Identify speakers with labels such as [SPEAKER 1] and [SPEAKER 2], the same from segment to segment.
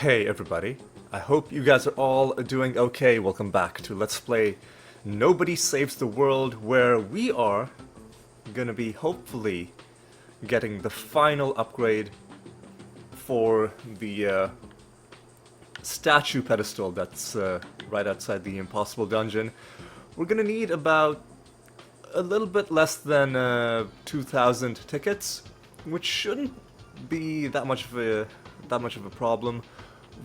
[SPEAKER 1] Hey everybody, I hope you guys are all doing okay. Welcome back to Let's Play Nobody Saves the World, where we are gonna be hopefully getting the final upgrade for the statue pedestal that's right outside the impossible dungeon. We're gonna need about a little bit less than 2,000 tickets, which shouldn't be that much of a problem.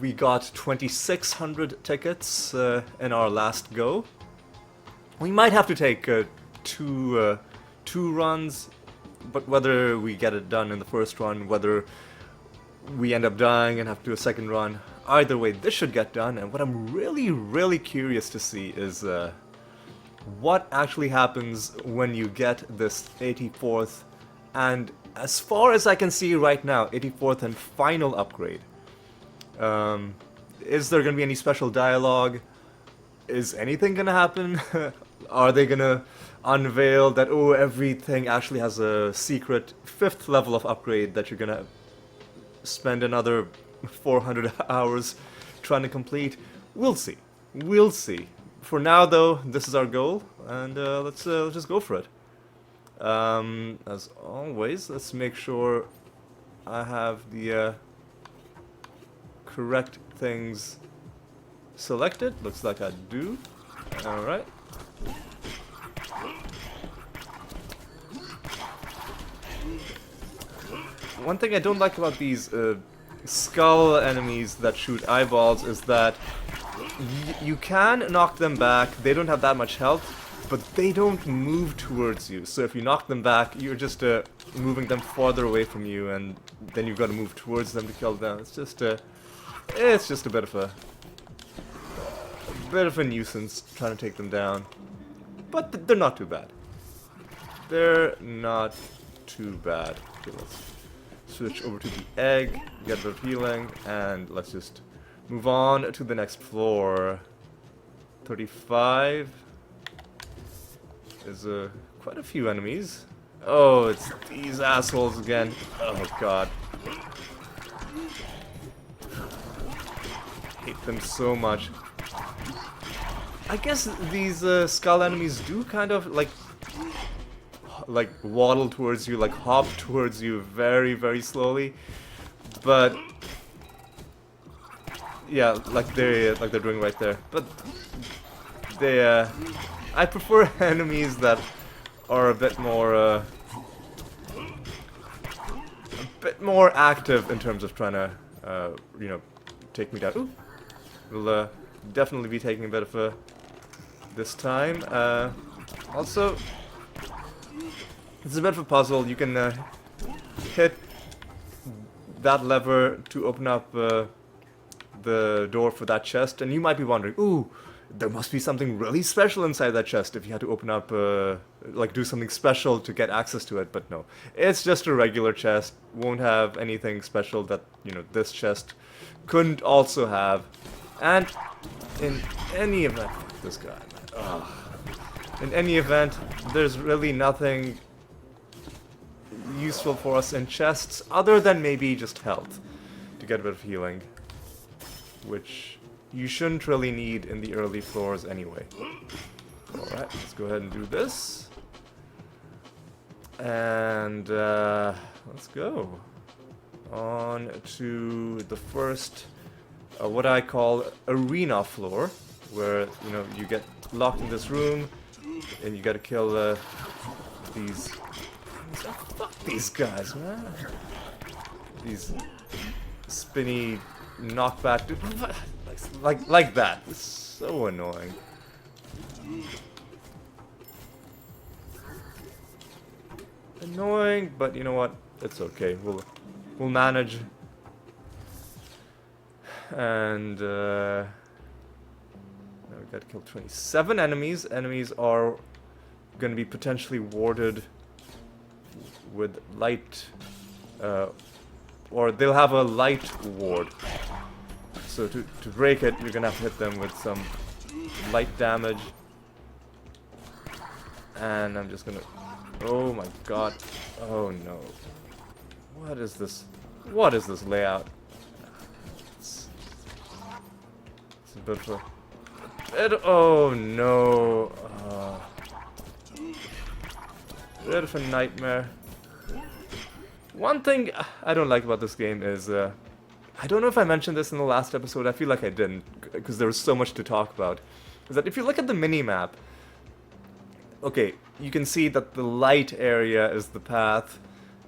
[SPEAKER 1] We got 2,600 tickets in our last go. We might have to take two runs, but whether we get it done in the first run, whether we end up dying and have to do a second run, either way, this should get done. And what I'm really curious to see is what actually happens when you get this 84th, and as far as I can see right now, 84th and final upgrade. Is there going to be any special dialogue? Is anything going to happen? Are they going to unveil that, oh, everything actually has a secret 5th level of upgrade that you're going to spend another 400 hours trying to complete? We'll see. We'll see. For now, though, this is our goal, and let's just go for it. As always, let's make sure I have the correct things selected. Looks like I do. Alright. One thing I don't like about these skull enemies that shoot eyeballs is that you can knock them back. They don't have that much health, but they don't move towards you. So if you knock them back, you're just moving them farther away from you, and then you've got to move towards them to kill them. It's just a bit of a nuisance trying to take them down. But they're not too bad. They're not too bad. Okay, let's switch over to the egg, get a bit of healing, and let's just move on to the next floor. 35 is quite a few enemies. Oh, it's these assholes again. Oh god. Hate them so much. I guess these skull enemies do kind of like waddle towards you, like hop towards you very slowly, but yeah, like they're doing right there. But they I prefer enemies that are a bit more active in terms of trying to you know, take me down. Ooh. We'll definitely be taking a bit of a this time. Also, it's a bit of a puzzle. You can hit that lever to open up the door for that chest, and you might be wondering, ooh, there must be something really special inside that chest if you had to open up, like do something special to get access to it, but no. It's just a regular chest, won't have anything special that, you know, this chest couldn't also have. And in any event, this guy, man. Ugh. In any event, there's really nothing useful for us in chests other than maybe just health to get a bit of healing, which you shouldn't really need in the early floors anyway. Alright, let's go ahead and do this. And let's go on to the first what I call arena floor, where, you know, you get locked in this room and you gotta kill these fuck these guys, man. These spinny knockback like that. It's so annoying. Annoying, but you know what? It's okay. We'll manage. And now we gotta kill 27 enemies. Enemies are gonna be potentially warded with light, or they'll have a light ward. So to break it, you're gonna have to hit them with some light damage. And I'm just gonna... Oh my god. Oh no. What is this? What is this layout? a bit of oh no. Bit of a nightmare. One thing I don't like about this game is, I don't know if I mentioned this in the last episode, I feel like I didn't, because there was so much to talk about, is that if you look at the mini-map, okay, you can see that the light area is the path,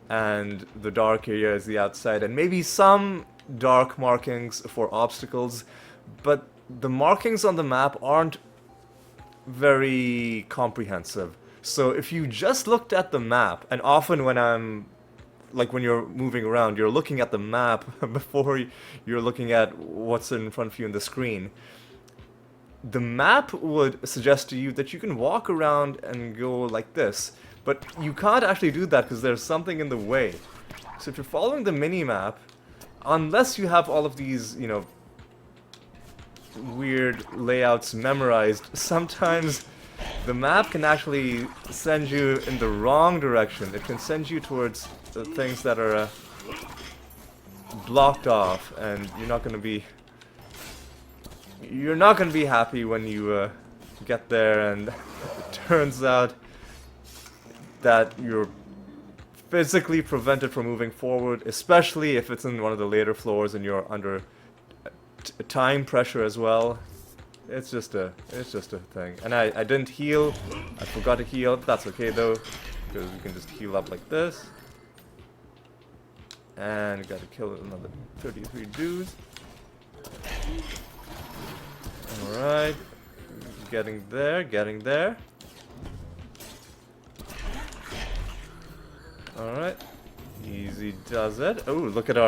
[SPEAKER 1] and the dark area is the outside, and maybe some dark markings for obstacles, but the markings on the map aren't very comprehensive. So if you just looked at the map, and often when you're moving around, you're looking at the map before you're looking at what's in front of you on the screen, the map would suggest to you that you can walk around and go like this, but you can't actually do that because there's something in the way. So if you're following the mini-map, unless you have all of these, you know, weird layouts memorized, sometimes the map can actually send you in the wrong direction. It can send you towards the things that are blocked off, and you're not going to be happy when you get there and it turns out that you're physically prevented from moving forward, especially if it's in one of the later floors and you're under time pressure as well. It's just a thing. And I didn't heal. I forgot to heal. That's okay though, because you can just heal up like this. And gotta kill another 33 dudes. Alright. Getting there, getting there. Alright. Easy does it. Oh, look at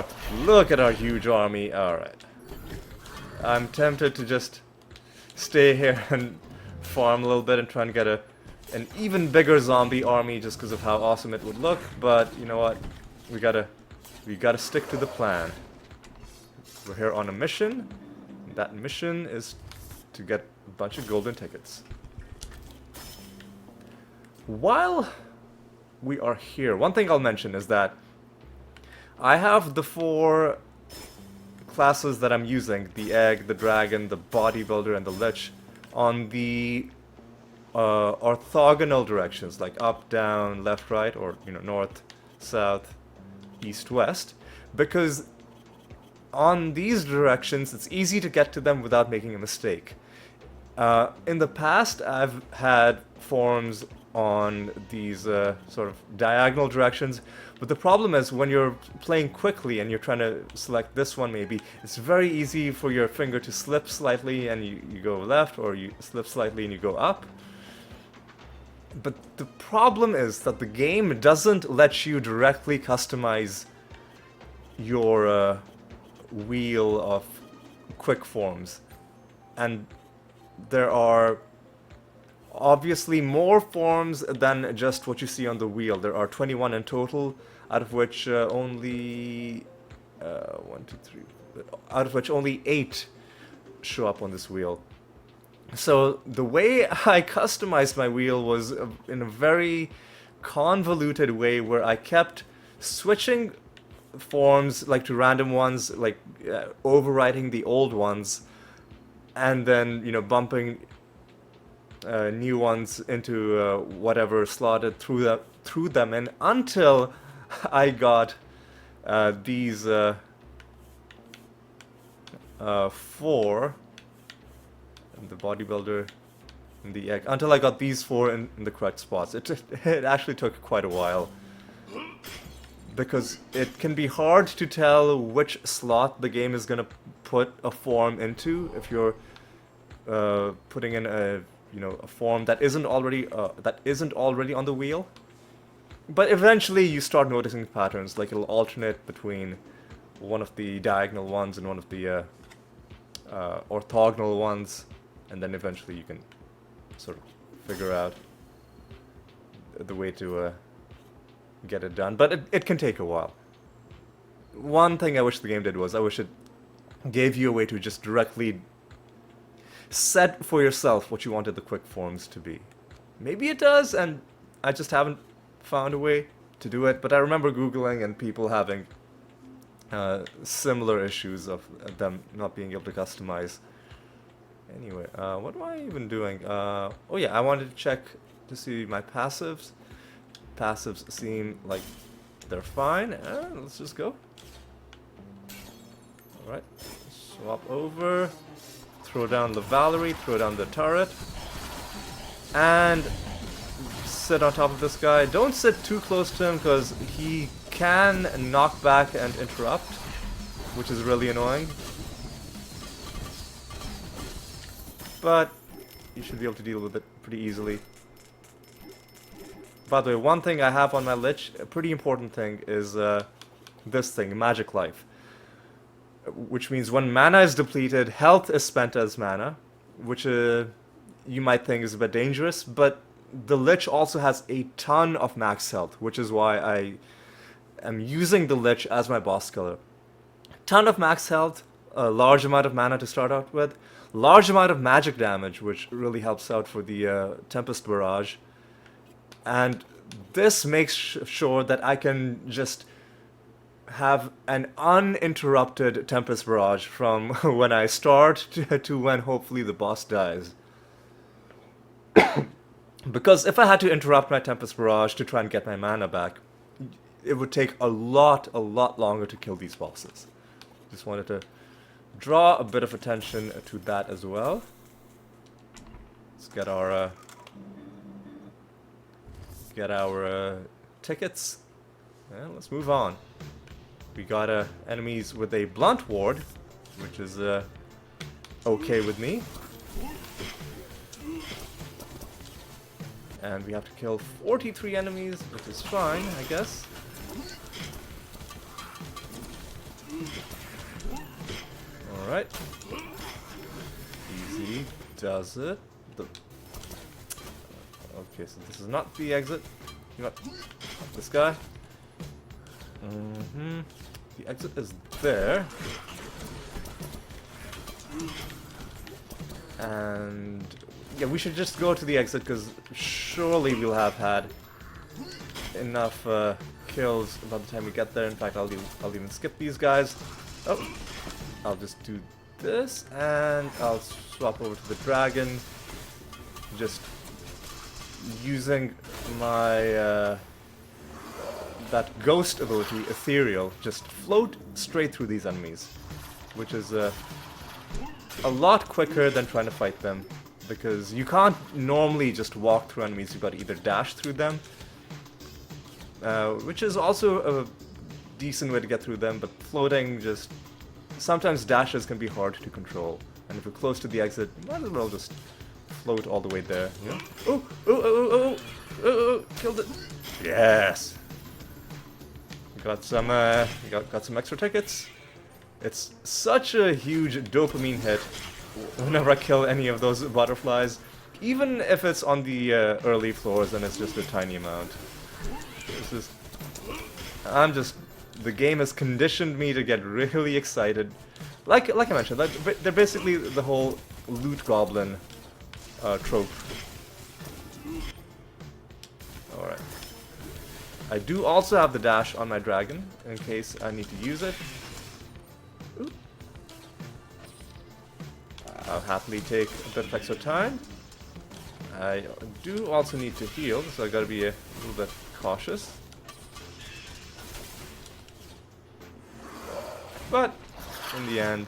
[SPEAKER 1] our huge army. Alright. I'm tempted to just stay here and farm a little bit and try and get an even bigger zombie army just because of how awesome it would look, but you know what? We gotta stick to the plan. We're here on a mission. That mission is to get a bunch of golden tickets. While we are here, one thing I'll mention is that I have the 4 classes that I'm using, the egg, the dragon, the bodybuilder, and the lich, on the orthogonal directions, like up, down, left, right, or you know, north, south, east, west, because on these directions it's easy to get to them without making a mistake. In the past, I've had forms on these sort of diagonal directions, but the problem is when you're playing quickly and you're trying to select this one maybe, it's very easy for your finger to slip slightly and you go left, or you slip slightly and you go up. But the problem is that the game doesn't let you directly customize your wheel of quick forms, and there are obviously more forms than just what you see on the wheel. There are 21 in total, out of which only 8 show up on this wheel. So the way I customized my wheel was in a very convoluted way, where I kept switching forms like to random ones, like overwriting the old ones, and then, you know, bumping new ones into whatever slotted through them in, until I got these 4, and the bodybuilder and the egg, until I got these 4 in the correct spots. It actually took quite a while, because it can be hard to tell which slot the game is gonna put a form into if you're putting in a form that isn't already on the wheel. But eventually you start noticing patterns, like it'll alternate between one of the diagonal ones and one of the orthogonal ones, and then eventually you can sort of figure out the way to get it done. But it can take a while. One thing I wish the game did was, I wish it gave you a way to just directly set for yourself what you wanted the quick forms to be. Maybe it does, and I just haven't found a way to do it, but I remember Googling and people having similar issues of them not being able to customize Anyway, what am I even doing? Oh yeah, I wanted to check to see my passives. Passives seem like they're fine. Let's just go. Alright, swap over. Throw down the Valerie, throw down the turret. And sit on top of this guy. Don't sit too close to him because he can knock back and interrupt, which is really annoying. But you should be able to deal with it pretty easily. By the way, one thing I have on my Lich, a pretty important thing, is this thing, Magic Life. Which means when mana is depleted, health is spent as mana, which you might think is a bit dangerous, but the Lich also has a ton of max health, which is why I am using the Lich as my boss killer. Ton of max health, a large amount of mana to start out with, large amount of magic damage, which really helps out for the Tempest Barrage. And this makes sure that I can just have an uninterrupted Tempest Barrage from when I start to when hopefully the boss dies. Because if I had to interrupt my Tempest Barrage to try and get my mana back, it would take a lot longer to kill these bosses. Just wanted to draw a bit of attention to that as well. Let's get our tickets. And let's move on. We got enemies with a blunt ward, which is okay with me. And we have to kill 43 enemies, which is fine, I guess. Alright. Easy does it. Okay, so this is not the exit. You know what? This guy. The exit is there. And yeah, we should just go to the exit because surely we'll have had enough kills by the time we get there. In fact, I'll even skip these guys. Oh, I'll just do this and I'll swap over to the dragon. Just using my that ghost ability, Ethereal, just float straight through these enemies, which is a lot quicker than trying to fight them, because you can't normally just walk through enemies, you've got to either dash through them, which is also a decent way to get through them, but floating just... sometimes dashes can be hard to control, and if you're close to the exit, you might as well just float all the way there, you know? Oh, killed it! Yes! Got some extra tickets. It's such a huge dopamine hit whenever I kill any of those butterflies, even if it's on the early floors and it's just a tiny amount. It's just, the game has conditioned me to get really excited. Like I mentioned, they're basically the whole loot goblin trope. Alright. I do also have the dash on my dragon, in case I need to use it. Ooh. I'll happily take a bit of extra time. I do also need to heal, so I gotta be a little bit cautious. But, in the end,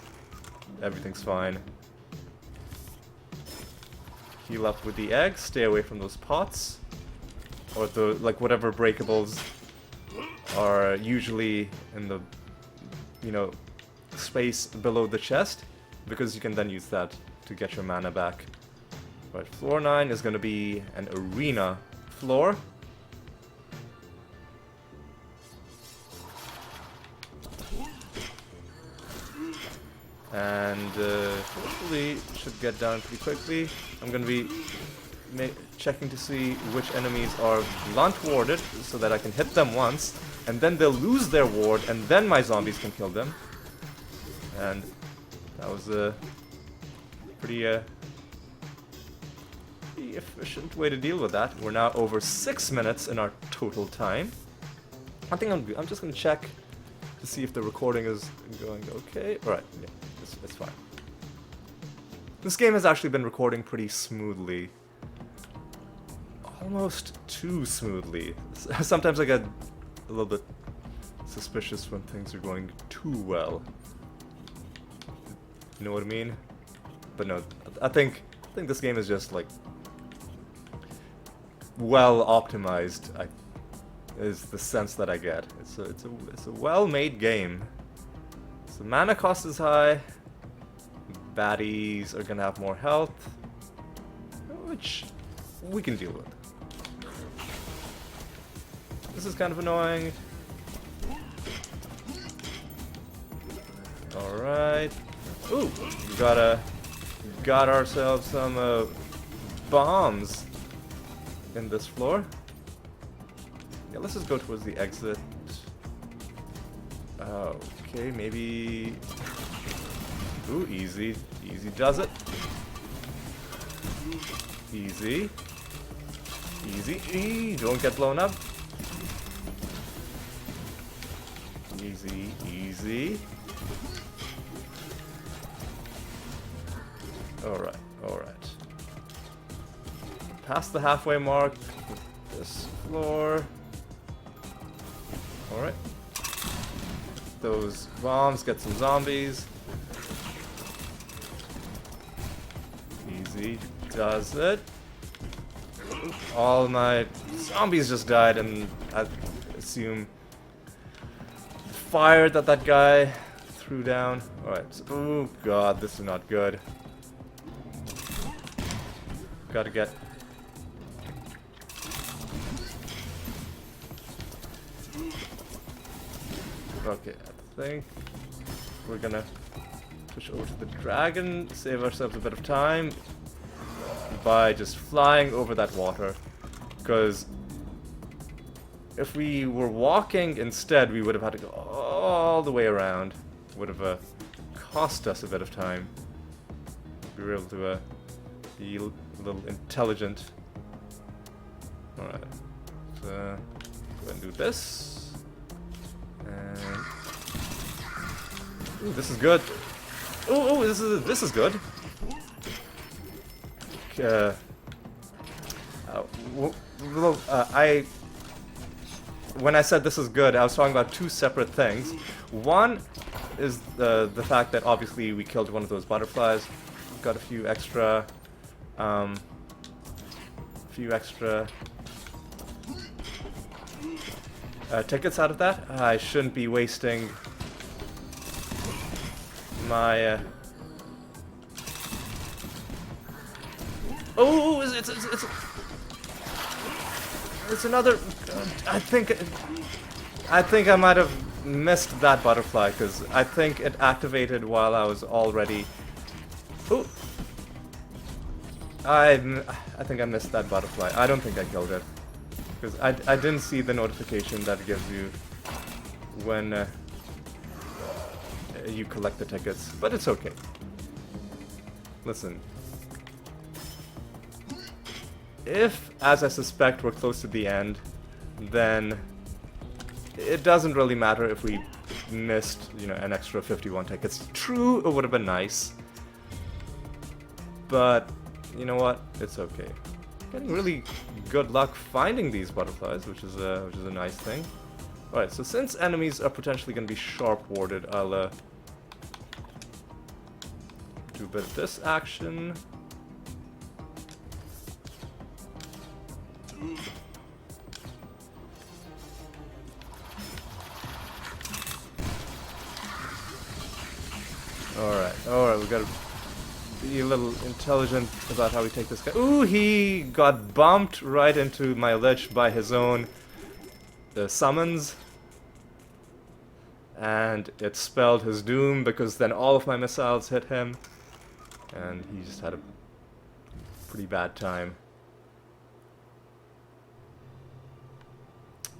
[SPEAKER 1] everything's fine. Heal up with the egg, stay away from those pots. Or the, like, whatever breakables are usually in the, you know, space below the chest, because you can then use that to get your mana back. Right, floor 9 is going to be an arena floor. And hopefully should get done pretty quickly. I'm going to be checking to see which enemies are blunt warded so that I can hit them once, and then they'll lose their ward, and then my zombies can kill them. And that was a pretty efficient way to deal with that. We're now over 6 minutes in our total time. I think I'm just gonna check to see if the recording is going okay. Alright, yeah, it's fine. This game has actually been recording pretty smoothly. Almost too smoothly. Sometimes I get a little bit suspicious when things are going too well. You know what I mean? But no, I think this game is just like well optimized. Is the sense that I get. It's a well-made game. So mana cost is high. Baddies are gonna have more health, which we can deal with. This is kind of annoying. Alright. Ooh, we got ourselves some bombs in this floor. Yeah, let's just go towards the exit. Okay, maybe... Ooh, easy. Easy does it. Easy. Easy. Don't get blown up. Easy. Easy. Alright, alright. Past the halfway mark. This floor. Alright. Those bombs, get some zombies. Easy does it. All my zombies just died, and I assume the fire that guy threw down. Alright, so, oh god, this is not good. Gotta get... Okay, I think we're gonna push over to the dragon, save ourselves a bit of time by just flying over that water. Because if we were walking instead, we would have had to go all the way around. Would have cost us a bit of time. We were able to be a little intelligent. Alright, so go ahead and do this. And ooh, this is good. Ooh, this is good. When I said this is good, I was talking about two separate things. One is the fact that obviously we killed one of those butterflies, got a few extra tickets out of that. I shouldn't be wasting my oh, it's another. I think I might have missed that butterfly because I think it activated while I was already. Ooh. I think I missed that butterfly. I don't think I killed it because I didn't see the notification that gives you when you collect the tickets, but it's okay. Listen. If, as I suspect, we're close to the end, then it doesn't really matter if we missed, you know, an extra 51 tickets. True, it would have been nice, but you know what? It's okay. Getting really good luck finding these butterflies, which is a nice thing. All right, so since enemies are potentially going to be sharp-warded, I'll do a bit of this action. Alright, we gotta be a little intelligent about how we take this guy. Ooh, he got bumped right into my lich by his own summons. And it spelled his doom because then all of my missiles hit him. And he just had a pretty bad time.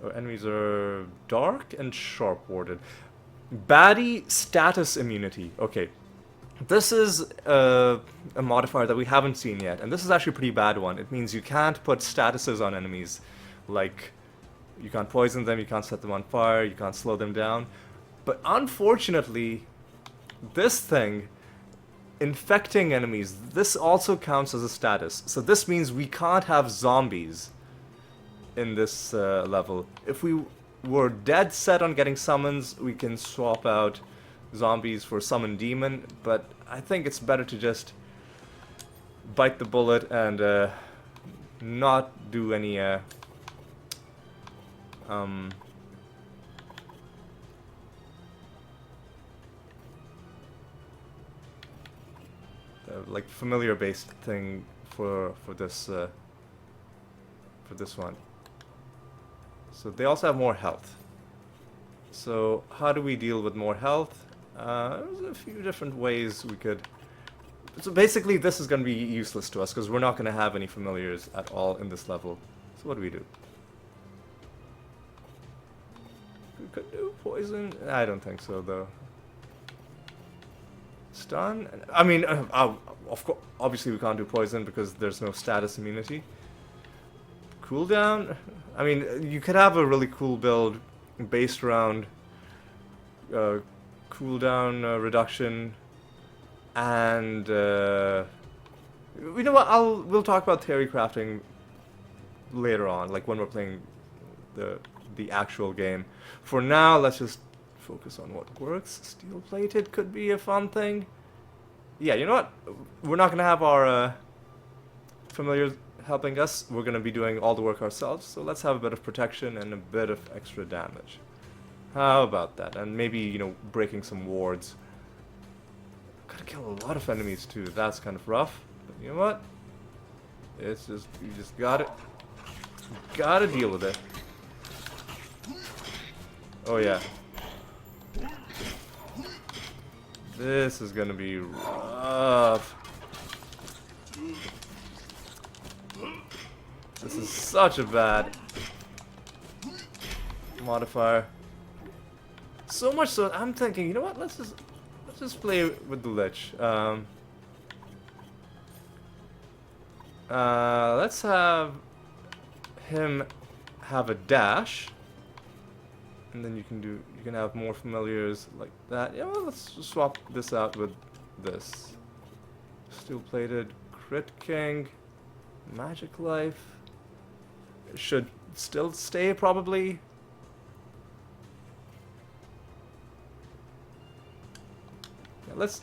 [SPEAKER 1] Oh, enemies are dark and sharp-warded. Baddie status immunity. Okay. This is a modifier that we haven't seen yet, and this is actually a pretty bad one. It means you can't put statuses on enemies. Like, you can't poison them, you can't set them on fire, you can't slow them down. But unfortunately, this thing infecting enemies. This also counts as a status. So this means we can't have zombies in this level. If we were dead set on getting summons, we can swap out zombies for summon demon, but I think it's better to just bite the bullet and not do any like familiar based thing for this one. So they also have more health. So how do we deal with more health? There's a few different ways we could. So basically this is going to be useless to us because we're not going to have any familiars at all in this level. So what do? We could do poison. I don't think so though. Stun? I mean, of course, obviously we can't do poison because there's no status immunity. Cooldown? I mean, you could have a really cool build based around cooldown reduction and you know what? We'll talk about theory crafting later on, like when we're playing the actual game. For now, let's just focus on what works. Steel plated could be a fun thing. Yeah, you know what? We're not gonna have our familiars helping us. We're gonna be doing all the work ourselves. So let's have a bit of protection and a bit of extra damage. How about that? And maybe, you know, breaking some wards. Gotta kill a lot of enemies too. That's kind of rough. But you know what? It's just, you just gotta deal with it. Oh yeah. This is gonna be rough. This is such a bad modifier. So much so I'm thinking, you know what? Let's just play with the Lich. Let's have him have a dash. And then you can have more familiars like that. Yeah, well, let's swap this out with this. Steel plated, crit king, magic life. It should still stay probably. Yeah, let's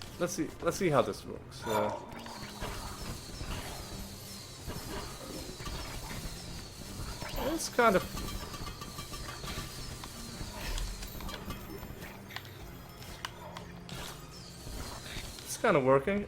[SPEAKER 1] see how this works. It's kind of. Kind of working.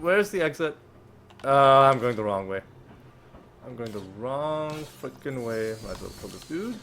[SPEAKER 1] Where's the exit? I'm going the wrong way. I'm going the wrong freaking way. Might as well kill this dude.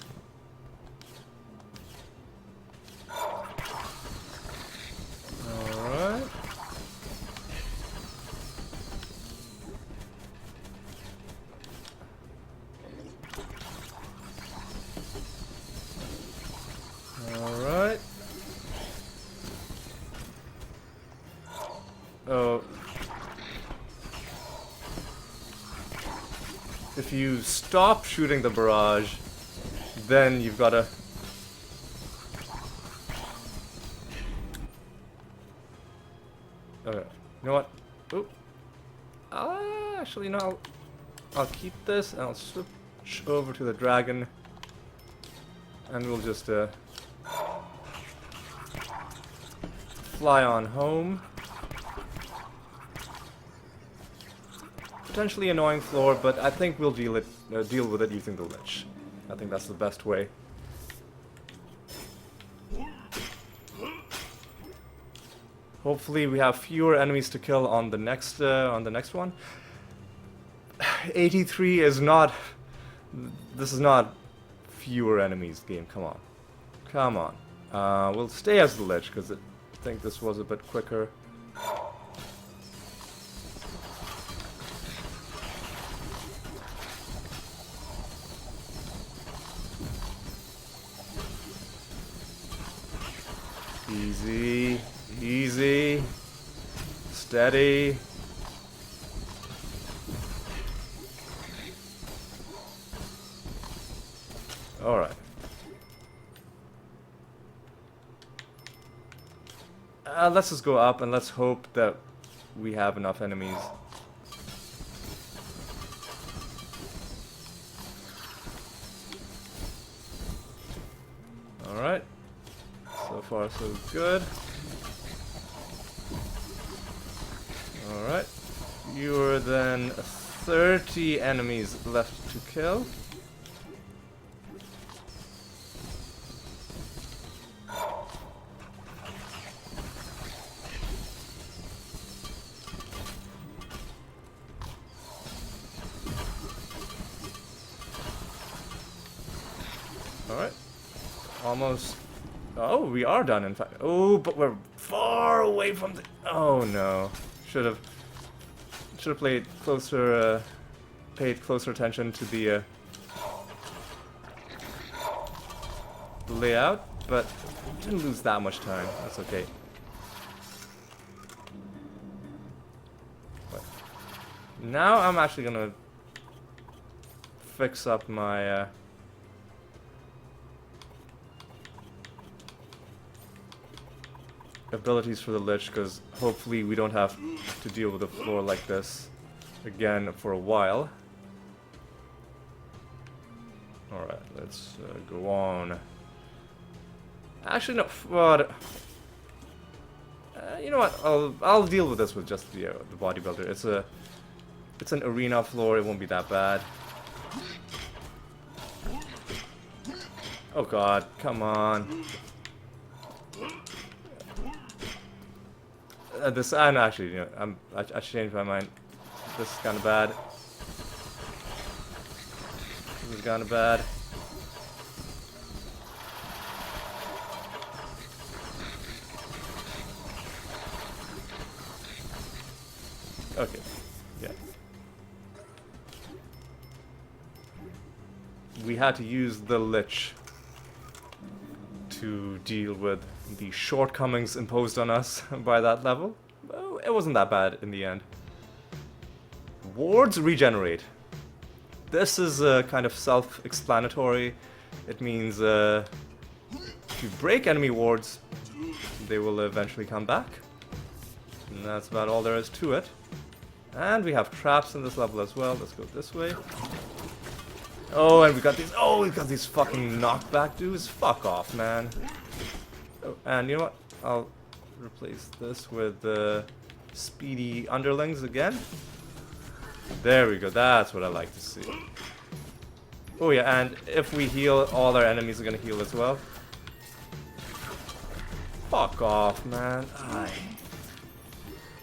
[SPEAKER 1] If you stop shooting the barrage, then you've got to... Okay, you know what? Oop. Actually, no, I'll keep this and I'll switch over to the dragon. And we'll just fly on home. Potentially annoying floor, but I think we'll deal with it using the Lich. I think that's the best way. Hopefully we have fewer enemies to kill on the next one. 83 is not. This is not fewer enemies game. Come on, come on. We'll stay as the Lich because I think this was a bit quicker. Easy. Easy. Easy. Steady. Alright. Let's just go up and let's hope that we have enough enemies. Alright. So far so good. Alright. Fewer than 30 enemies left to kill. Alright. Almost. Oh, we are done, in fact. Oh, but we're far away from the. Oh no. Should have played closer, paid closer attention to the layout, but didn't lose that much time. That's okay. But now I'm actually gonna fix up my abilities for the Lich, because hopefully we don't have to deal with a floor like this again for a while. Alright, let's go on. Actually, no, but you know what? I'll deal with this with just the bodybuilder. It's an arena floor. It won't be that bad. Oh God, come on. This, I'm actually, you know, I changed my mind. This is kind of bad. This is kind of bad. Okay, yeah. We had to use the Lich to deal with the shortcomings imposed on us by that level. Well, it wasn't that bad in the end. Wards regenerate. This is kind of self-explanatory. It means if you break enemy wards, they will eventually come back. And that's about all there is to it. And we have traps in this level as well. Let's go this way. Oh, and we got these. Oh, we got these fucking knockback dudes. Fuck off, man. Oh, and you know what? I'll replace this with the speedy underlings again. There we go. That's what I like to see. Oh yeah, and if we heal, all our enemies are gonna heal as well. Fuck off, man. Aye.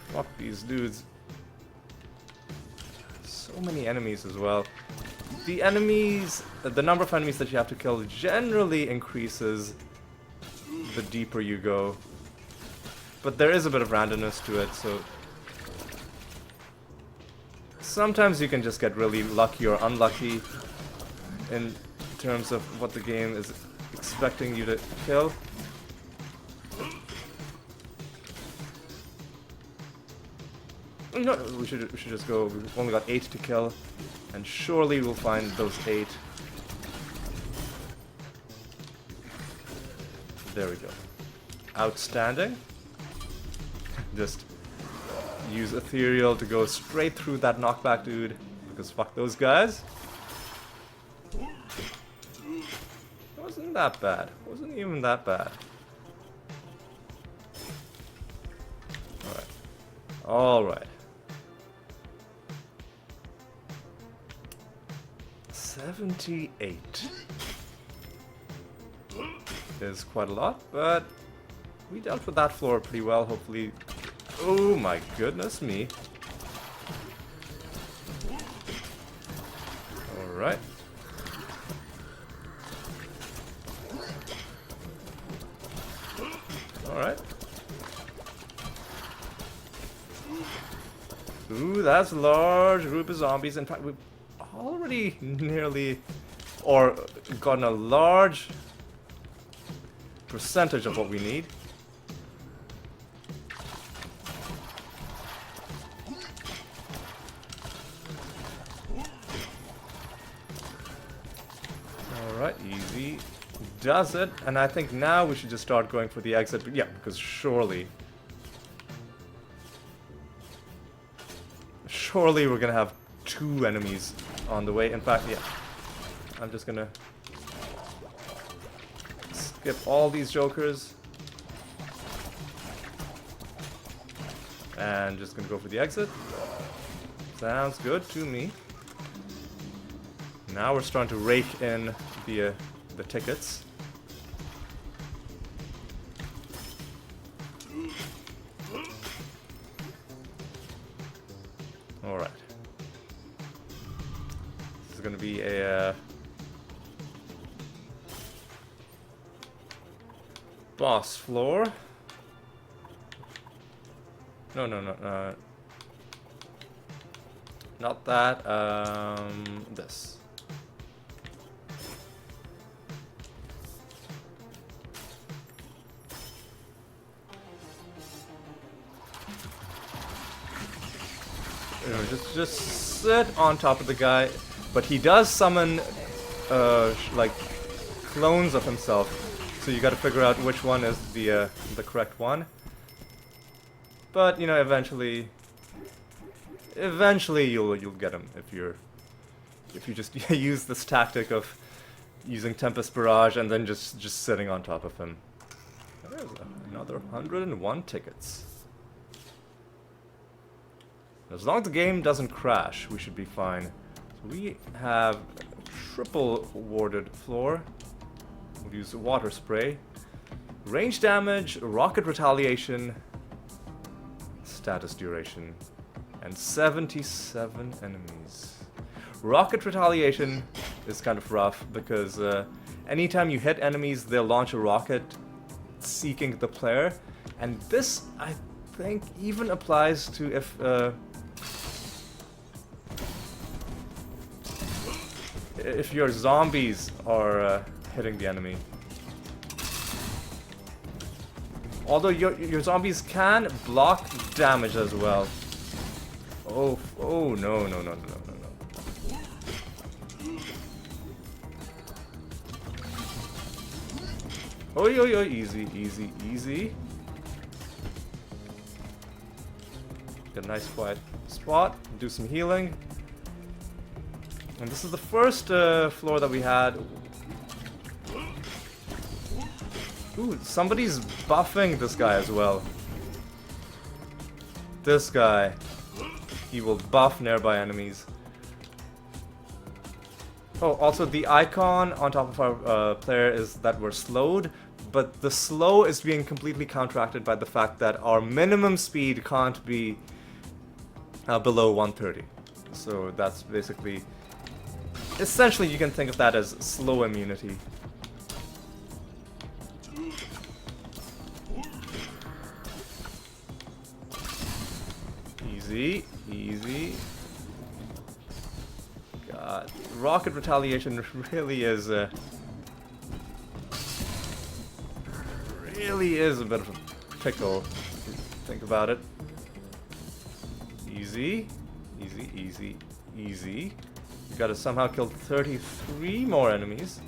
[SPEAKER 1] Fuck these dudes. So many enemies as well. The enemies, the number of enemies that you have to kill generally increases the deeper you go. But there is a bit of randomness to it, so sometimes you can just get really lucky or unlucky in terms of what the game is expecting you to kill. No, we should just go. We've only got 8 to kill, and surely we'll find those 8. There we go. Outstanding. Just use Ethereal to go straight through that knockback dude, because fuck those guys. It wasn't that bad. It wasn't even that bad. Alright. Alright. 78 is quite a lot, but we dealt with that floor pretty well, hopefully. Oh my goodness me. Alright. Alright. Ooh, that's a large group of zombies. In fact, we've already nearly, or gotten a large percentage of what we need. does it, and I think now we should just start going for the exit. Yeah, because surely we're gonna have 2 enemies on the way. In fact, yeah, I'm just gonna skip all these jokers and just gonna go for the exit. Sounds good to me. Now we're starting to rake in the tickets. All right. This is going to be a boss floor. No, not that. This. Just sit on top of the guy, but he does summon like clones of himself, so you got to figure out which one is the correct one. But you know, eventually you'll get him if you just use this tactic of using Tempest Barrage and then just sitting on top of him. There's another 101 tickets. As long as the game doesn't crash, we should be fine. So we have a triple warded floor. We'll use water spray. Range damage, rocket retaliation, status duration, and 77 enemies. Rocket retaliation is kind of rough because anytime you hit enemies, they'll launch a rocket seeking the player. And this, I think, even applies to if your zombies are hitting the enemy. Although your zombies can block damage as well. Oh no. Oh, easy. Get a nice quiet spot, do some healing. And this is the first floor that we had. Ooh, somebody's buffing this guy as well. This guy. He will buff nearby enemies. Oh, also the icon on top of our player is that we're slowed, but the slow is being completely counteracted by the fact that our minimum speed can't be below 130. So that's basically... Essentially, you can think of that as slow immunity. Easy. God, rocket retaliation really is a bit of a pickle if you think about it. Easy. We gotta somehow kill 33 more enemies.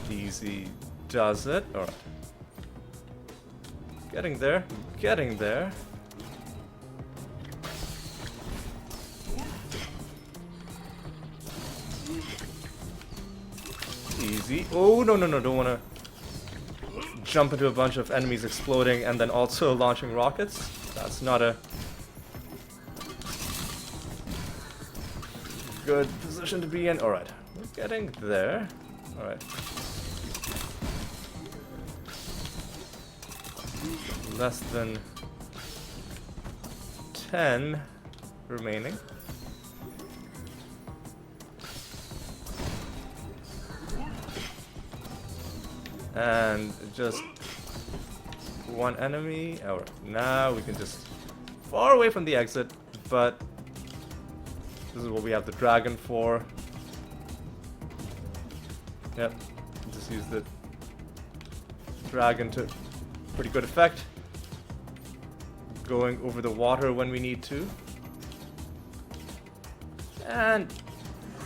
[SPEAKER 1] Easy does it. Alright. Getting there. Easy. Oh, no, don't wanna jump into a bunch of enemies exploding and then also launching rockets. That's not a good position to be in. Alright, we're getting there. Alright. Less than 10 remaining. And just one enemy. Alright, now we can just far away from the exit, but this is what we have the dragon for. Yep, just use the dragon to pretty good effect. Going over the water when we need to. And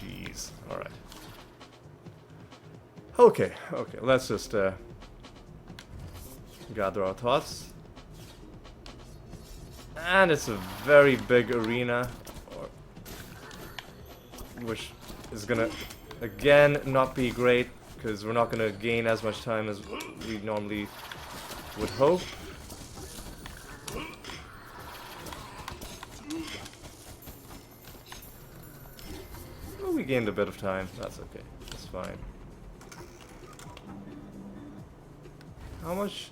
[SPEAKER 1] Jeez. Alright. Okay, let's just gather our thoughts. And it's a very big arena, which is gonna, again, not be great, because we're not gonna gain as much time as we normally would hope. Well, we gained a bit of time, that's okay, that's fine. How much?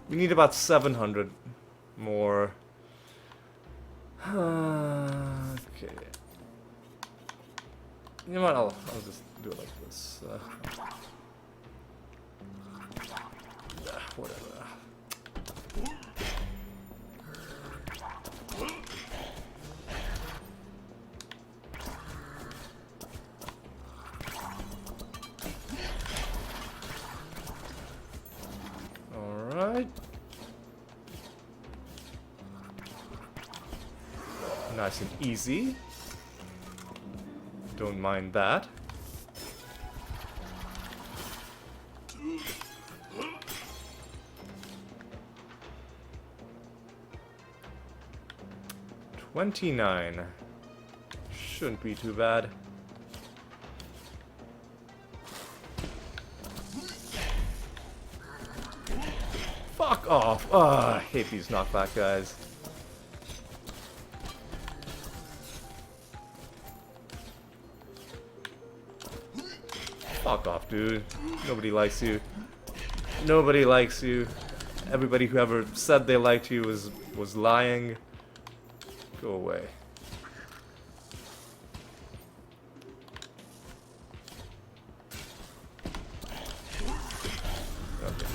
[SPEAKER 1] We need about 700 more. Okay. You know what? I'll just do it like this. Whatever. Alright. Nice and easy. Don't mind that. $29. Shouldn't be too bad. Fuck off! I hate these knockback guys. Fuck off, dude. Nobody likes you. Nobody likes you. Everybody who ever said they liked you was lying. Go away. Okay.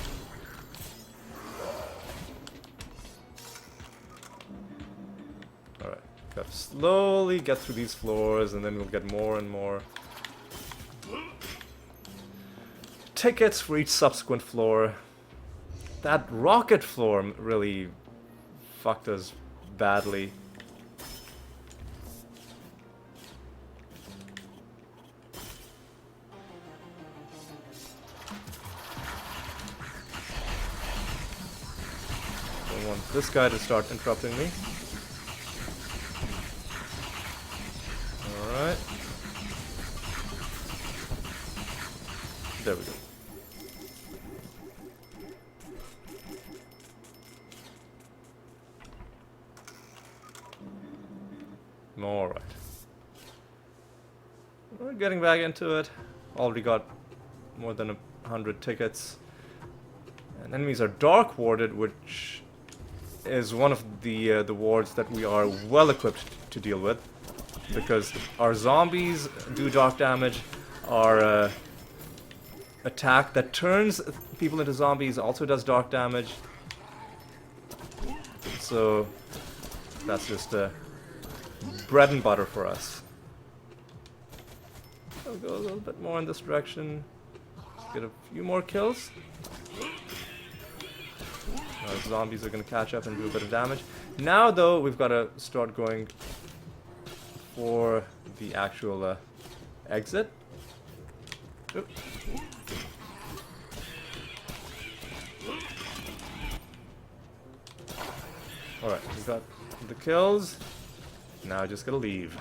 [SPEAKER 1] Alright. Gotta slowly get through these floors and then we'll get more and more tickets for each subsequent floor. That rocket floor really fucked us badly. Don't want this guy to start interrupting me. Alright. There we go. Alright. We're getting back into it. Already got more than 100 tickets. And enemies are dark warded, which is one of the wards that we are well equipped to deal with. Because our zombies do dark damage. Our attack that turns people into zombies also does dark damage. So that's just bread and butter for us. I'll go a little bit more in this direction. Let's get a few more kills. Our zombies are going to catch up and do a bit of damage. Now, though, we've got to start going for the actual exit. Oop. Alright, we've got the kills. Now I just gotta leave.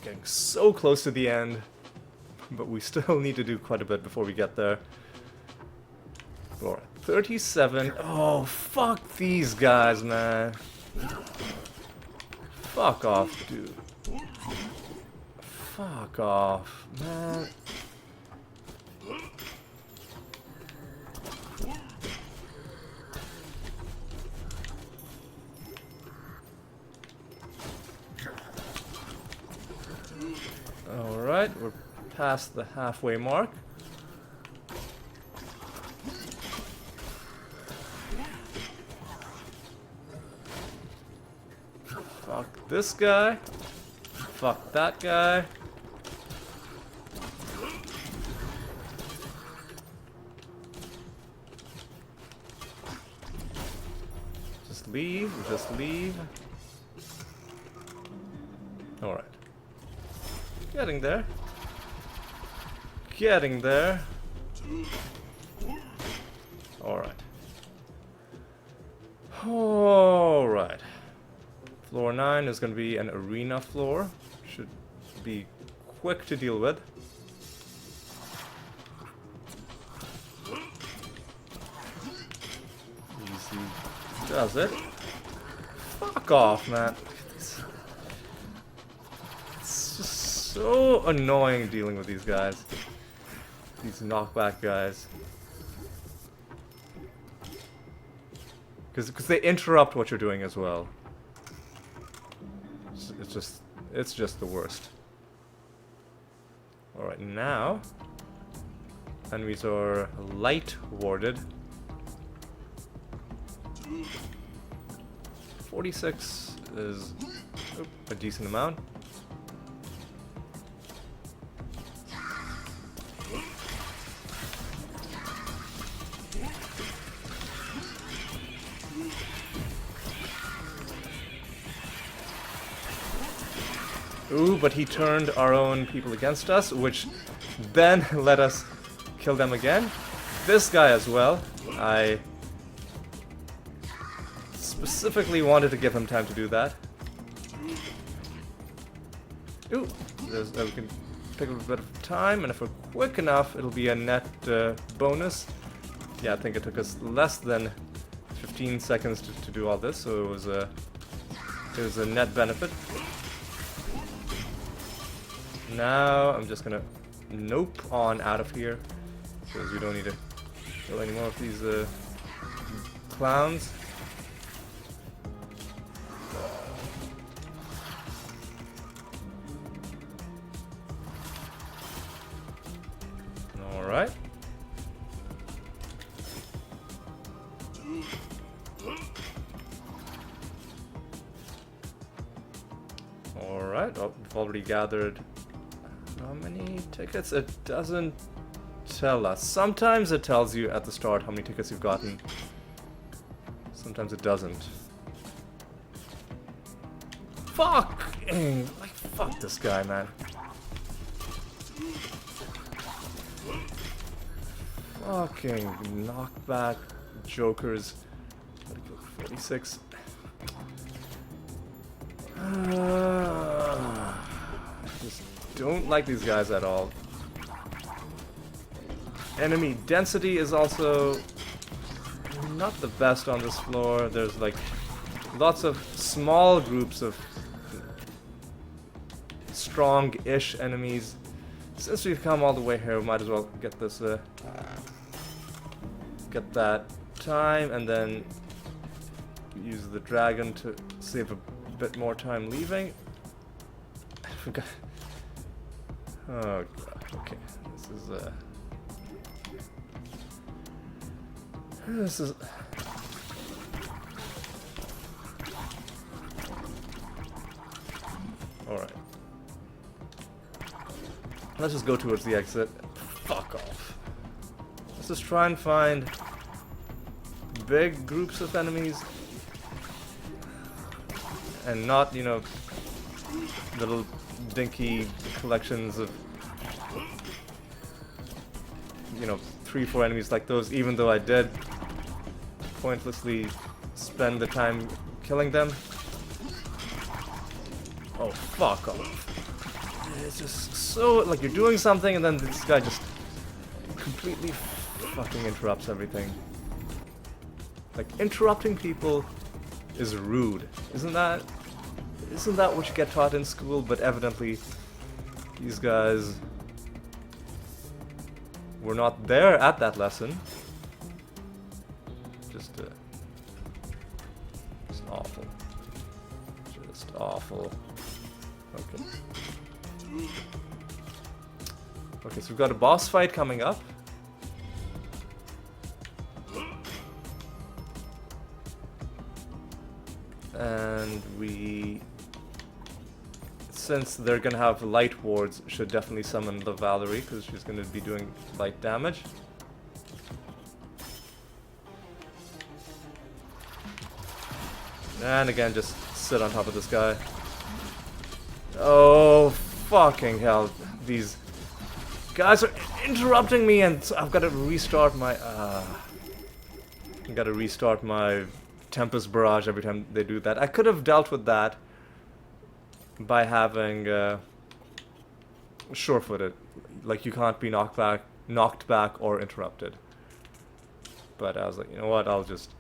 [SPEAKER 1] Getting so close to the end, but we still need to do quite a bit before we get there. Alright, 37. Oh, fuck these guys, man. Fuck off, dude. Fuck off, man. Alright, we're past the halfway mark. Fuck this guy. Fuck that guy. Just leave, just leave. Alright. Getting there. Getting there. Alright. Alright. Floor 9 is going to be an arena floor. Should be quick to deal with. Easy does it. Fuck off, man. It's just so annoying dealing with these guys. These knockback guys. Because they interrupt what you're doing as well. It's just the worst. Alright, now enemies are light warded. 46 is a decent amount. Ooh, but he turned our own people against us, which then let us kill them again. This guy as well. I specifically wanted to give him time to do that. Ooh, we can pick up a bit of time, and if we're quick enough, it'll be a net bonus. Yeah, I think it took us less than 15 seconds to do all this, so it was a net benefit. Now I'm just gonna nope on out of here, because we don't need to kill any more of these clowns. Alright. Alright, oh, we've already gathered how many tickets? It doesn't tell us. Sometimes it tells you at the start how many tickets you've gotten. Sometimes it doesn't. Fuck! Like, fuck this guy, man. Fucking knockback jokers. 46. Just don't like these guys at all. Enemy density is also not the best on this floor. There's like lots of small groups of strong-ish enemies. Since we've come all the way here, we might as well get this, get that time, and then use the dragon to save a bit more time leaving. I forgot. Oh god, okay. This is alright. Let's just go towards the exit. Fuck off. Let's just try and find big groups of enemies. And not, you know, little dinky collections of, you know, 3-4 enemies like those, even though I did pointlessly spend the time killing them. Oh, fuck off. It's just so, like, you're doing something and then this guy just completely fucking interrupts everything. Like, interrupting people is rude. Isn't that what you get taught in school? But evidently these guys were not there at that lesson. Just awful. Just awful. Okay. Okay, so we've got a boss fight coming up. And we, since they're gonna have light wards, should definitely summon the Valerie, because she's gonna be doing light damage. And again, just sit on top of this guy. Oh, fucking hell. These guys are interrupting me, and I've got to restart my... I've got to restart my Tempest Barrage every time they do that. I could have dealt with that by having sure-footed. Like, you can't be knocked back or interrupted. But I was like, you know what, I'll just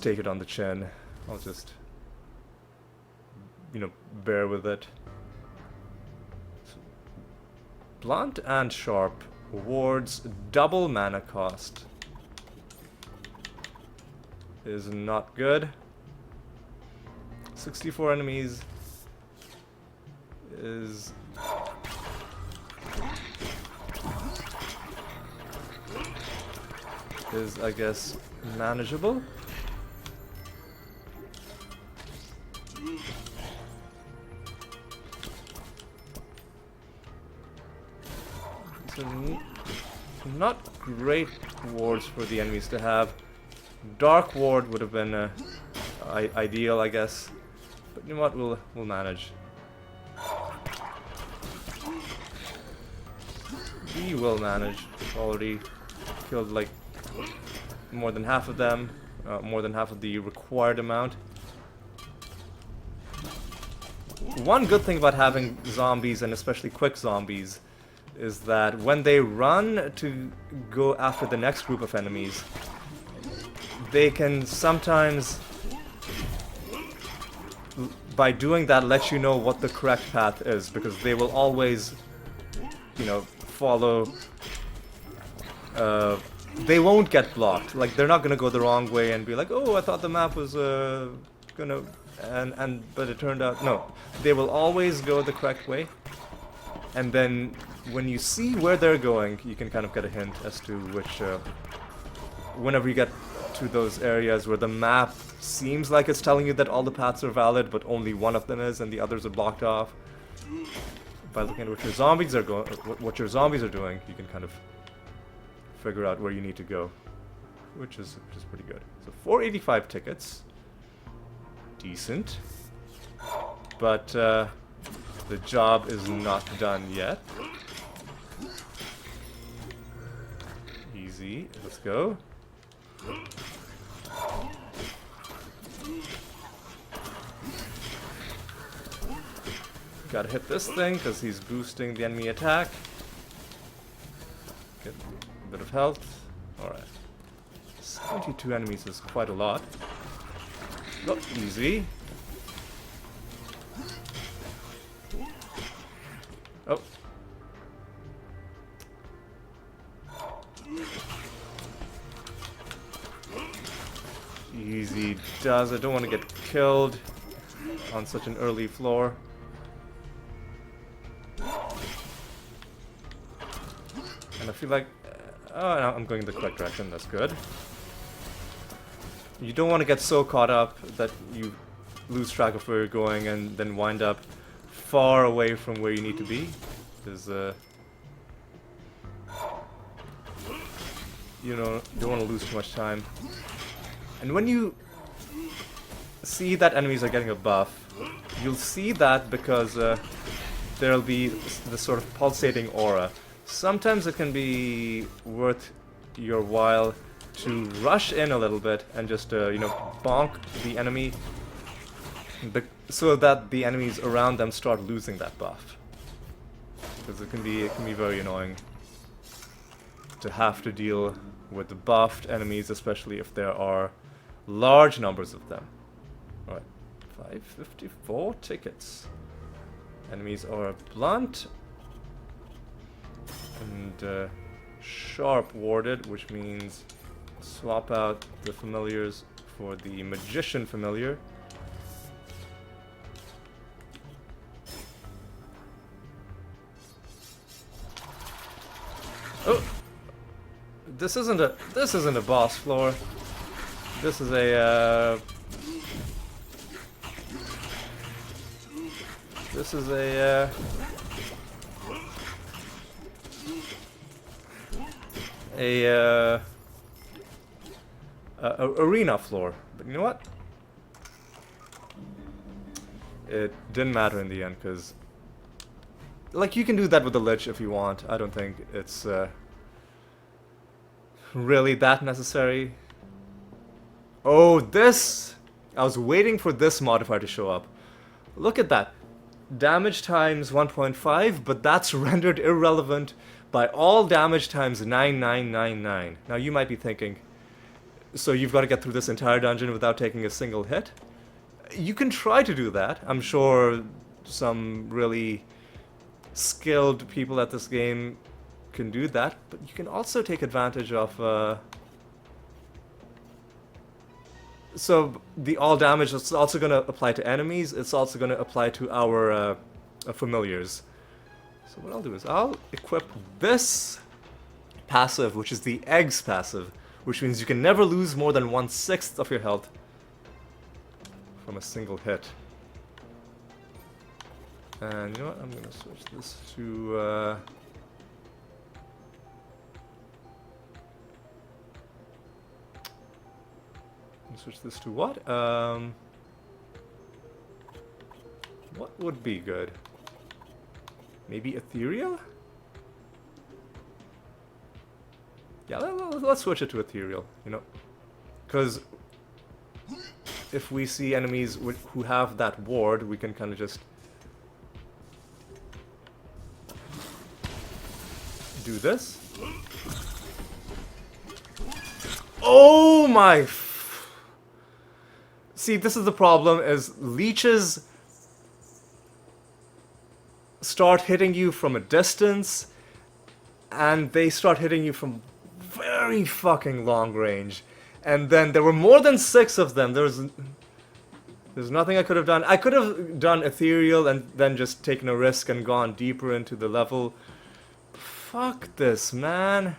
[SPEAKER 1] take it on the chin. I'll just, you know, bear with it. Blunt and Sharp wards double mana cost. Is not good. 64 enemies is... I guess, manageable. So, not great wards for the enemies to have. Dark ward would have been ideal, I guess. But you know what, we'll manage. We will manage. Already killed like more than half of them, more than half of the required amount. One good thing about having zombies, and especially quick zombies, is that when they run to go after the next group of enemies, they can sometimes, by doing that, let you know what the correct path is, because they will always, you know, follow... they won't get blocked. Like, they're not gonna go the wrong way and be like, oh, I thought the map was gonna... but it turned out... No. They will always go the correct way. And then, when you see where they're going, you can kind of get a hint as to which... whenever you get to those areas where the map seems like it's telling you that all the paths are valid, but only one of them is, and the others are blocked off. By looking at what your zombies are doing, you can kind of figure out where you need to go, which is pretty good. So 485 tickets, decent, but the job is not done yet. Easy, let's go. Gotta hit this thing because he's boosting the enemy attack. Get a bit of health. Alright. 72 enemies is quite a lot. Oh, easy. Oh. Easy does. I don't want to get killed on such an early floor. And I feel like... oh, no, I'm going in the correct direction. That's good. You don't want to get so caught up that you lose track of where you're going and then wind up far away from where you need to be. Because, you know, don't want to lose too much time. And when you see that enemies are getting a buff, you'll see that because there'll be this sort of pulsating aura. Sometimes it can be worth your while to rush in a little bit and just, you know, bonk the enemy so that the enemies around them start losing that buff. Because it can be very annoying to have to deal with the buffed enemies, especially if there are large numbers of them. Alright, 554 tickets. Enemies are blunt and sharp warded, which means swap out the familiars for the magician familiar. Oh, this isn't a boss floor. This is a arena floor. But you know what? it didn't matter in the end, because... Like, you can do that with the Lich if you want. I don't think it's really that necessary. Oh, this! I was waiting for this modifier to show up. Look at that. Damage times 1.5, but that's rendered irrelevant by all damage times 9999. Now you might be thinking, so you've got to get through this entire dungeon without taking a single hit? You can try to do that. I'm sure some really skilled people at this game can do that, but you can also take advantage of so the all damage is also going to apply to enemies. It's also going to apply to our familiars. So what I'll do is I'll equip this passive, which is the eggs passive, which means you can never lose more than 1/6 of your health from a single hit. And you know what? I'm going to switch this to switch this to what? What would be good? Maybe ethereal? Yeah, let's switch it to ethereal, you know. Because if we see enemies who have that ward, we can kind of just do this. Oh my... See, this is the problem, is leeches start hitting you from a distance, and they start hitting you from very fucking long range. And then there were more than 6 of them. There's nothing I could have done. I could have done ethereal and then just taken a risk and gone deeper into the level. Fuck this, man.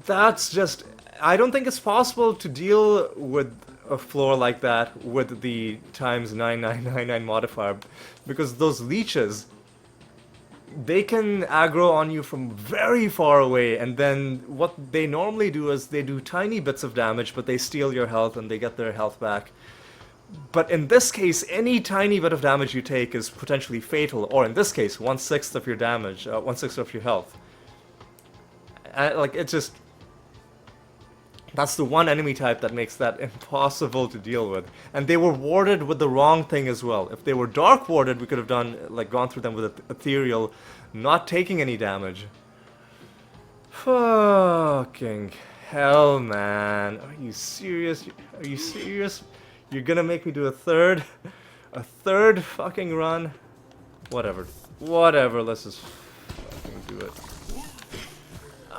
[SPEAKER 1] That's just... I don't think it's possible to deal with a floor like that with the times 9999 modifier, because those leeches, they can aggro on you from very far away, and then what they normally do is they do tiny bits of damage, but they steal your health and they get their health back. But in this case, any tiny bit of damage you take is potentially fatal, or in this case, 1/6 of your damage, 1/6 of your health. Like, it's just... That's the one enemy type that makes that impossible to deal with. And they were warded with the wrong thing as well. If they were dark warded, we could have done, like, gone through them with ethereal, not taking any damage. Fucking hell, man. Are you serious? Are you serious? You're gonna make me do a third fucking run? Whatever. Whatever, let's just fucking do it.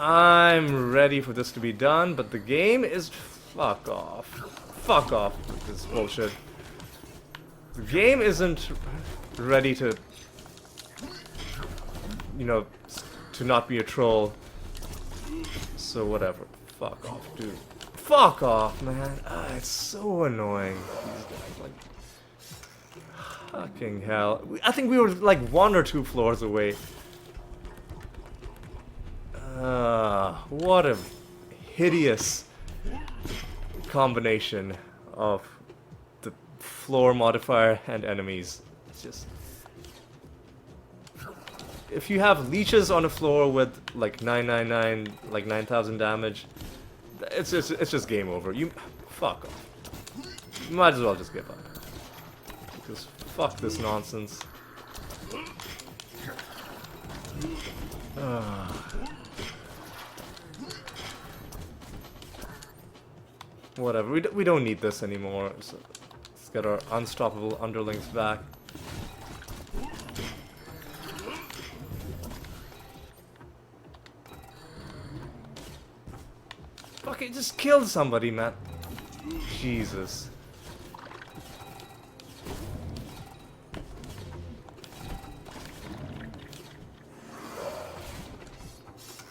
[SPEAKER 1] I'm ready for this to be done, but the game is... Fuck off. Fuck off with this bullshit. The game isn't ready to... You know, to not be a troll. So whatever. Fuck off, dude. Fuck off, man. It's so annoying. Like, fucking hell. I think we were like 1 or 2 floors away. What a hideous combination of the floor modifier and enemies. It's just... If you have leeches on a floor with like 999, like 9,000 damage, it's just game over. You fuck off. You might as well just give up. Because fuck this nonsense. Whatever, we don't need this anymore, so let's get our unstoppable underlings back. Fuck it, just kill somebody, man. Jesus.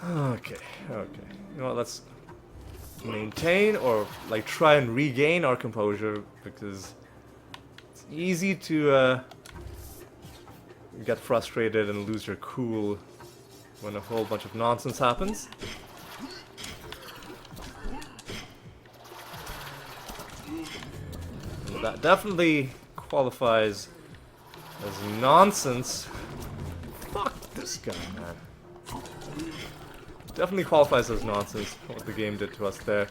[SPEAKER 1] Okay, okay. You know what, let's maintain or like try and regain our composure, because it's easy to get frustrated and lose your cool when a whole bunch of nonsense happens. And that definitely qualifies as nonsense. Fuck this guy, man. Definitely qualifies as nonsense, what the game did to us there.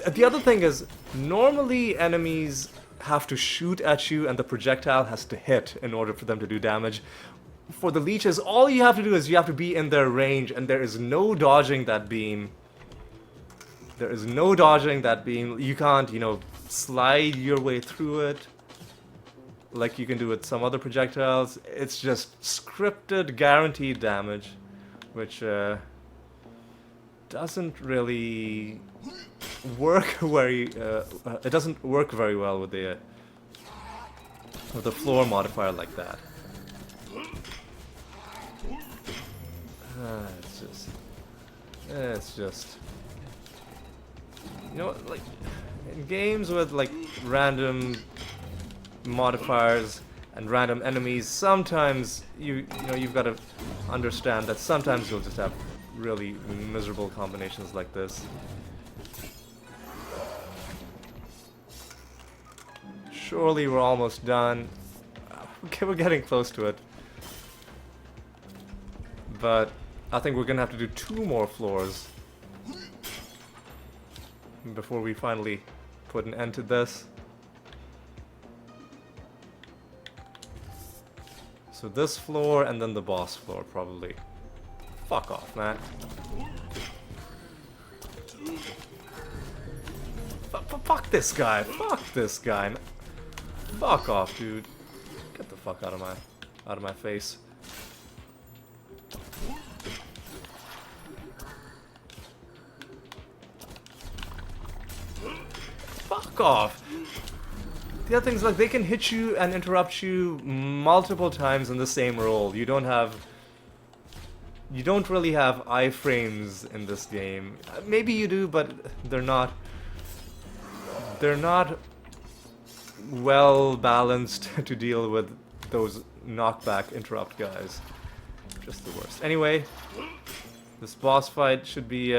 [SPEAKER 1] The other thing is, normally enemies have to shoot at you and the projectile has to hit in order for them to do damage. For the leeches, all you have to do is you have to be in their range, and there is no dodging that beam. There is no dodging that beam. You can't, you know, slide your way through it like you can do with some other projectiles. It's just scripted, guaranteed damage, which doesn't really work very. It doesn't work very well with the floor modifier like that. It's just, you know, like in games with like random modifiers and random enemies, sometimes you know, you've got to understand that sometimes you'll just have really miserable combinations like this. Surely we're almost done. Okay, we're getting close to it. But I think we're gonna have to do 2 more floors before we finally put an end to this. So this floor and then the boss floor, probably. Fuck off, man. Fuck this guy. Fuck this guy. Fuck off, dude. Get the fuck out of my face. Fuck off. The other thing's like they can hit you and interrupt you multiple times in the same roll. You don't really have iframes in this game. Maybe you do, but they're not well balanced to deal with those knockback interrupt guys. Just the worst. Anyway, this boss fight should be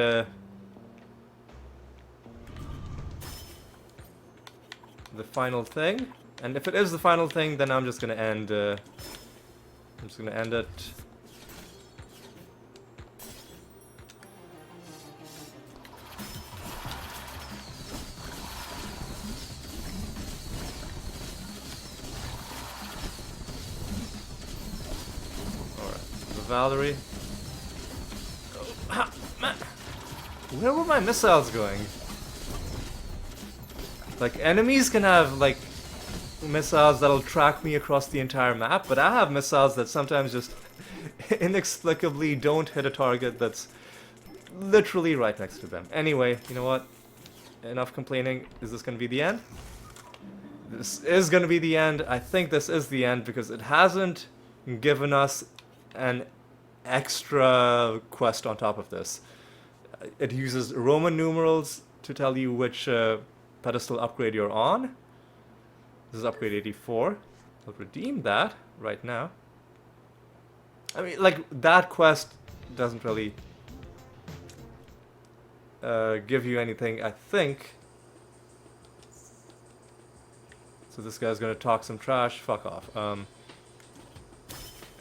[SPEAKER 1] the final thing, and if it is the final thing, then I'm just gonna end. I'm just gonna end it. All right, the Valerie. Oh, ha, man. Where were my missiles going? Like, enemies can have, like, missiles that'll track me across the entire map, but I have missiles that sometimes just inexplicably don't hit a target that's literally right next to them. Anyway, you know what? Enough complaining. Is this gonna be the end? This is gonna be the end. I think this is the end because it hasn't given us an extra quest on top of this. It uses Roman numerals to tell you which pedestal upgrade you're on. This is upgrade 84. I'll redeem that right now. I mean, like, that quest doesn't really give you anything, I think. So this guy's gonna talk some trash. Fuck off.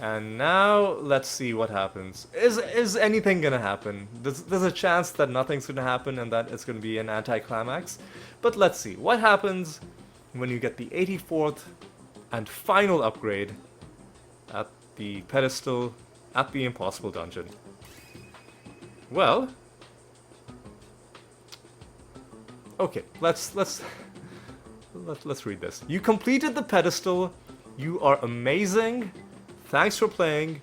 [SPEAKER 1] And now let's see what happens. Is anything gonna happen? There's a chance that nothing's gonna happen and that it's gonna be an anticlimax. But let's see what happens when you get the 84th and final upgrade at the pedestal at the impossible dungeon. Well, okay, let's read this. You completed the pedestal. You are amazing. Thanks for playing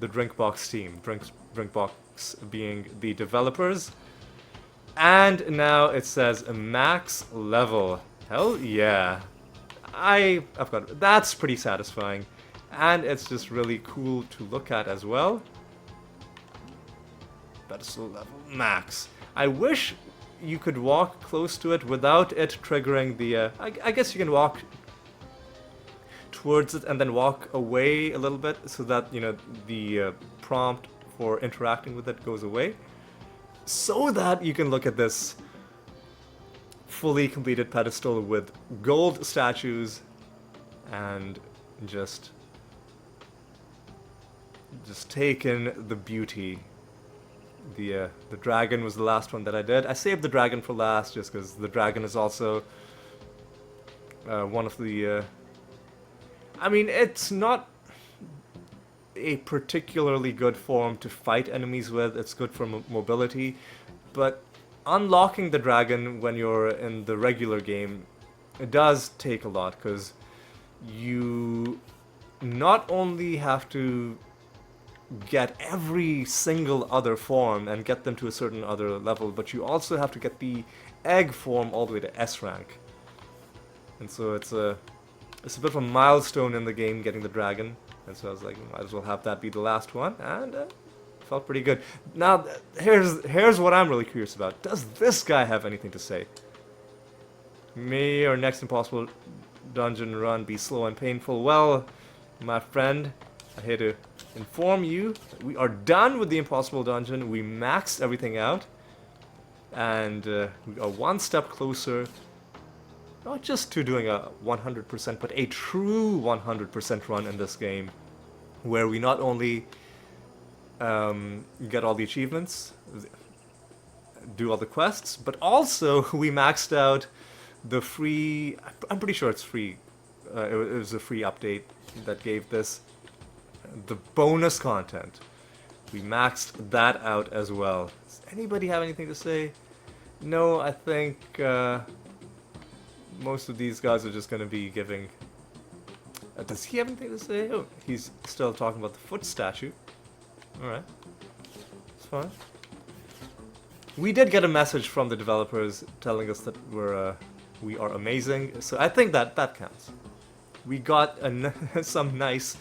[SPEAKER 1] the Drinkbox team. Drinkbox being the developers. And now it says a max level. Hell yeah. I've got it. That's pretty satisfying. And it's just really cool to look at as well. Pedestal level max. I wish you could walk close to it without it triggering the... I guess you can walk towards it and then walk away a little bit so that, you know, the prompt for interacting with it goes away. So that you can look at this fully completed pedestal with gold statues and just take in the beauty. The dragon was the last one that I did. I saved the dragon for last just because the dragon is also one of the... I mean, it's not a particularly good form to fight enemies with. It's good for mobility, but unlocking the dragon when you're in the regular game, it does take a lot, because you not only have to get every single other form and get them to a certain other level, but you also have to get the egg form all the way to S rank. And so it's a bit of a milestone in the game getting the dragon. And so I was like, might as well have that be the last one, and felt pretty good. Now, here's what I'm really curious about. Does this guy have anything to say? May our next impossible dungeon run be slow and painful? Well, my friend, I hate to inform you, we are done with the impossible dungeon. We maxed everything out, and we are one step closer, not just to doing a 100%, but a true 100% run in this game, where we not only get all the achievements, do all the quests, but also we maxed out the free, I'm pretty sure it's free, it was a free update that gave this, the bonus content. We maxed that out as well. Does anybody have anything to say? No, I think most of these guys are just going to be giving... does he have anything to say? Oh, he's still talking about the foot statue. Alright. It's fine. We did get a message from the developers telling us that we are amazing, so I think that counts. We got some nice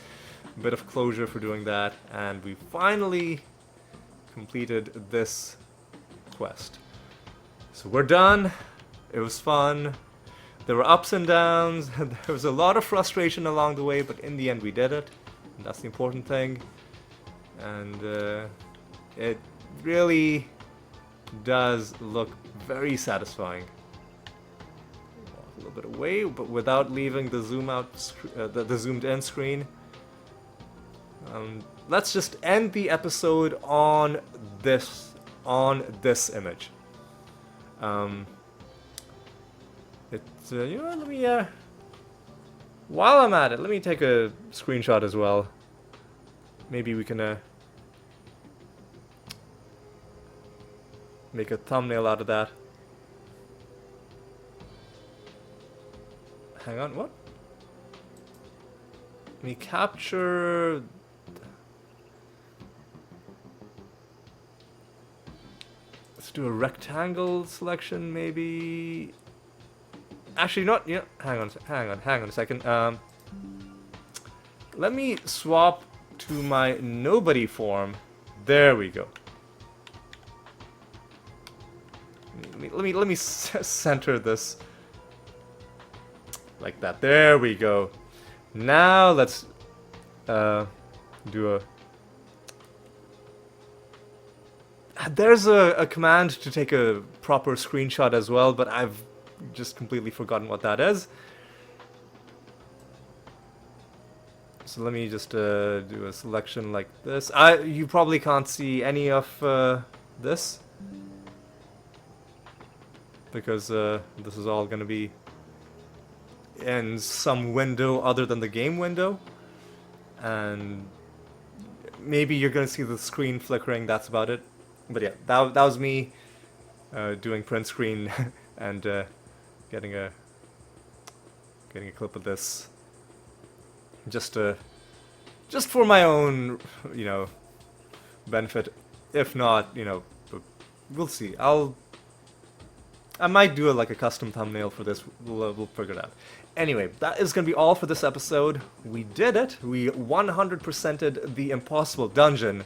[SPEAKER 1] bit of closure for doing that, and we finally completed this quest. So we're done. It was fun. There were ups and downs. There was a lot of frustration along the way, but in the end we did it, and that's the important thing. And it really does look very satisfying. A little bit away, but without leaving the zoom out, the zoomed in screen. Let's just end the episode on this image. You know, let me while I'm at it, let me take a screenshot as well. Maybe we can make a thumbnail out of that. Hang on, what? Let me capture... Let's do a rectangle selection, maybe... Actually, not... Yeah, hang on a second. Let me swap to my nobody form. There we go. Let me center this like that. There we go. Now let's do a... There's a command to take a proper screenshot as well, but I've just completely forgotten what that is. So let me just do a selection like this. You probably can't see any of this, because this is all going to be in some window other than the game window, and maybe you're going to see the screen flickering. That's about it. But yeah, that was me doing print screen and getting a clip of this, just for my own, you know, benefit. If not, you know, we'll see. I might do like a custom thumbnail for this. We'll figure it out. Anyway, that is going to be all for this episode. We did it. We 100%ed the impossible dungeon.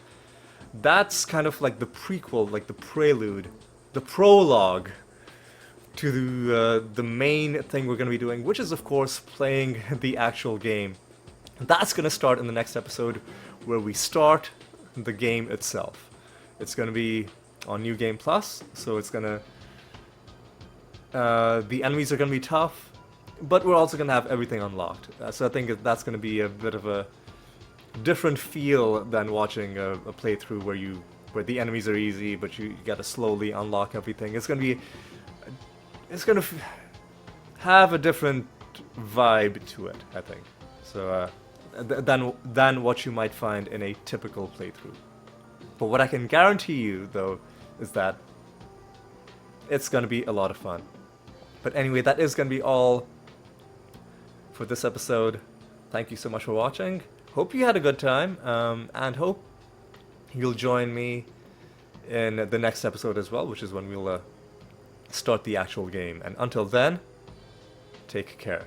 [SPEAKER 1] That's kind of like the prequel, like the prelude, the prologue to the main thing we're going to be doing, which is, of course, playing the actual game. That's going to start in the next episode, where we start the game itself. It's going to be on New Game Plus, so it's going to... the enemies are going to be tough. but we're also gonna have everything unlocked. So I think that's gonna be a bit of a different feel than watching a playthrough where the enemies are easy, but you gotta slowly unlock everything. It's gonna have a different vibe to it, I think. So than what you might find in a typical playthrough. But what I can guarantee you, though, is that it's gonna be a lot of fun. But anyway, that is gonna be all for this episode. Thank you so much for watching. Hope you had a good time, and hope you'll join me in the next episode as well, which is when we'll start the actual game. And until then, take care.